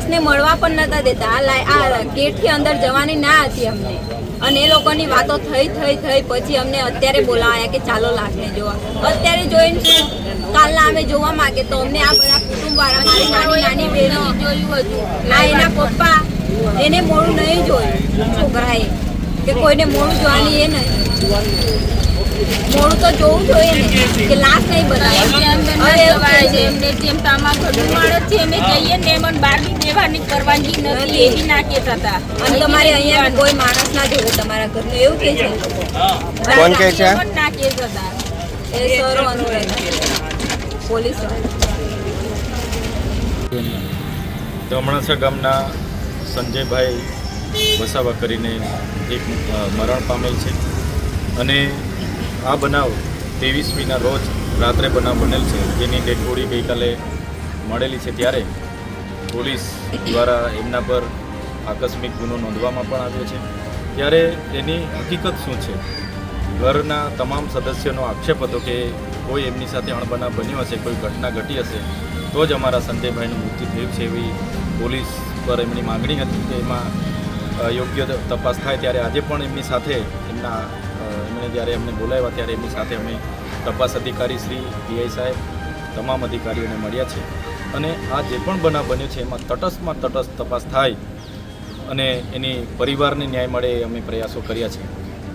લાશને મળવા પણ નતા દેતા। આ ગેટથી અંદર જવાની ના હતી અમને, અને એ લોકોની વાતો થઈ પછી અમને અત્યારે બોલાવ્યા કે ચાલો લાશને જોવા। અત્યારે જોઈને શું કાલના અમે જોવા માંગે તો અમને આ બધા કુટુંબવાળા, મારી નાની બહેનો જોયું હતું, આ એના પપ્પા એને મોડું નહીં જોયું છોકરાએ, કે કોઈને મોડું જોવાની એ નહીં, મોડું તો જોવું જોઈએ ને કે લાશ નહીં બનાવે। એમને જેમ તામા ઘરનું માણસ છે એમ જઈએ ને એમ બહારની દેવાની કરવાની નથી એવી ના કહેતા હતા। અને તમારે અહીંયા કોઈ માણસ ના જોડે તમારા ઘરનું એવું કે છે? કોણ કહે છે? ના કહેતા હતા એ સરો અનુરાગ પોલીસ દમણાસા ગામના સંજયભાઈ વસાવા કરીને એક મરણ પામેલ છે, અને આ બનાવ 23મીના રોજ રાત્રે બનાવ બનેલ છે, જેની ડેડ બોડી ગઈકાલે મળેલી છે। ત્યારે પોલીસ દ્વારા એમના પર આકસ્મિક ગુનો નોંધવામાં પણ આવ્યો છે। ત્યારે એની હકીકત શું છે, ઘરના તમામ સદસ્યોનો આક્ષેપ હતો કે કોઈ એમની સાથે અણબનાવ બન્યો હશે, કોઈ ઘટના ઘટી હશે તો જ અમારા સંજયભાઈનું મૃત્યુ થયું છે, એવી પોલીસ પર એમની માગણી હતી કે એમાં યોગ્ય તપાસ થાય। ત્યારે આજે પણ એમની સાથે એમણે જ્યારે અમને બોલાવ્યા ત્યારે એમની સાથે અમે તપાસ અધિકારી શ્રી પીઆઈ સાહેબ તમામ અધિકારીઓને મળ્યા છે, અને આ જે પણ બનાવ બન્યો છે એમાં તટસ્થ તપાસ થાય અને એની પરિવારને ન્યાય મળે એ અમે પ્રયાસો કર્યા છે।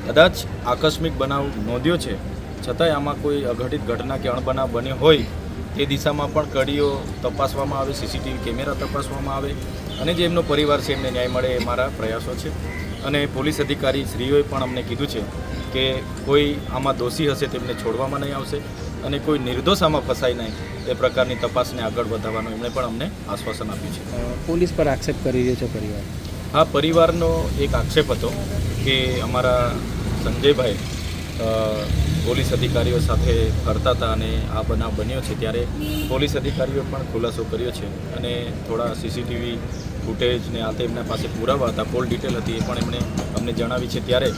કદાચ આકસ્મિક બનાવ નોંધ્યો છે છતાંય આમાં કોઈ અઘટિત ઘટના કે અણબનાવ બન્યો હોય તે દિશામાં પણ કડીઓ તપાસવામાં આવે, સીસીટીવી કેમેરા તપાસવામાં આવે, અને જે એમનો પરિવાર છે એમને ન્યાય મળે એ મારા પ્રયાસો છે। અને પોલીસ અધિકારી શ્રીઓએ પણ અમને કીધું છે કે કોઈ આમાં દોષી હશે તેમને છોડવામાં નહીં આવશે, અને કોઈ નિર્દોષ આમાં ફસાય નહીં એ પ્રકારની તપાસને આગળ વધારવાનું એમણે પણ અમને આશ્વાસન આપ્યું છે। પોલીસ પર આક્ષેપ કરી રહ્યો છે પરિવાર? હા, પરિવારનો એક આક્ષેપ હતો કે અમારા સંજયભાઈ પોલીસ અધિકારીઓ સાથે ફરતા હતા અને આ બનાવ બન્યો છે। ત્યારે પોલીસ અધિકારીઓએ પણ ખુલાસો કર્યો છે, અને થોડા સીસીટીવી ફૂટેજ ને આ તે એમના પાસે પુરાવા હતા, કોલ ડિટેલ હતી, એ પણ એમણે અમને જણાવી છે। ત્યારે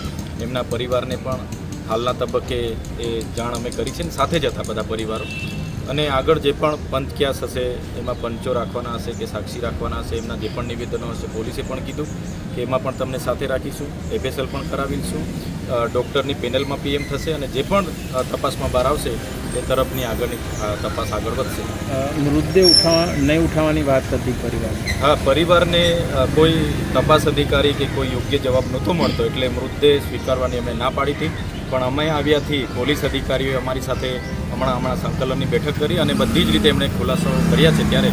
એમના પરિવારને પણ હાલના તબક્કે એ જાણ અમે કરી છે, ને સાથે જ હતા બધા પરિવારો, અને આગળ જે પણ પંચક્યાસ હશે એમાં પંચો રાખવાના હશે કે સાક્ષી રાખવાના હશે, એમના જે પણ નિવેદનો હશે પોલીસે પણ કીધું કે એમાં પણ તમને સાથે રાખીશું, એફએસએલ પણ કરાવીશું, ડૉક્ટરની પેનલમાં પીએમ થશે, અને જે પણ તપાસમાં બહાર આવશે એ તરફની આગળની તપાસ આગળ વધશે। મૃતદેહ નહીં ઉઠાવવાની વાત હતી પરિવાર? હા, પરિવારને કોઈ તપાસ અધિકારી કે કોઈ યોગ્ય જવાબ નહોતો મળતો, એટલે મૃતદેહ સ્વીકારવાની અમે ના પાડી હતી, પણ અમે આવ્યાથી પોલીસ અધિકારીઓએ અમારી સાથે હમણાં સંકલનની બેઠક કરી અને બધી જ રીતે એમણે ખુલાસો કર્યા છે। ત્યારે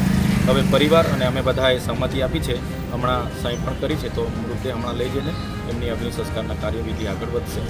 હવે પરિવાર અને અમે બધાએ સહમતિ આપી છે, હમણાં સહી પણ કરી છે, તો મૃતદેહ હમણાં લઈ જઈને એમની અગ્નિ સંસ્કારના કાર્યવિધિ આગળ વધશે।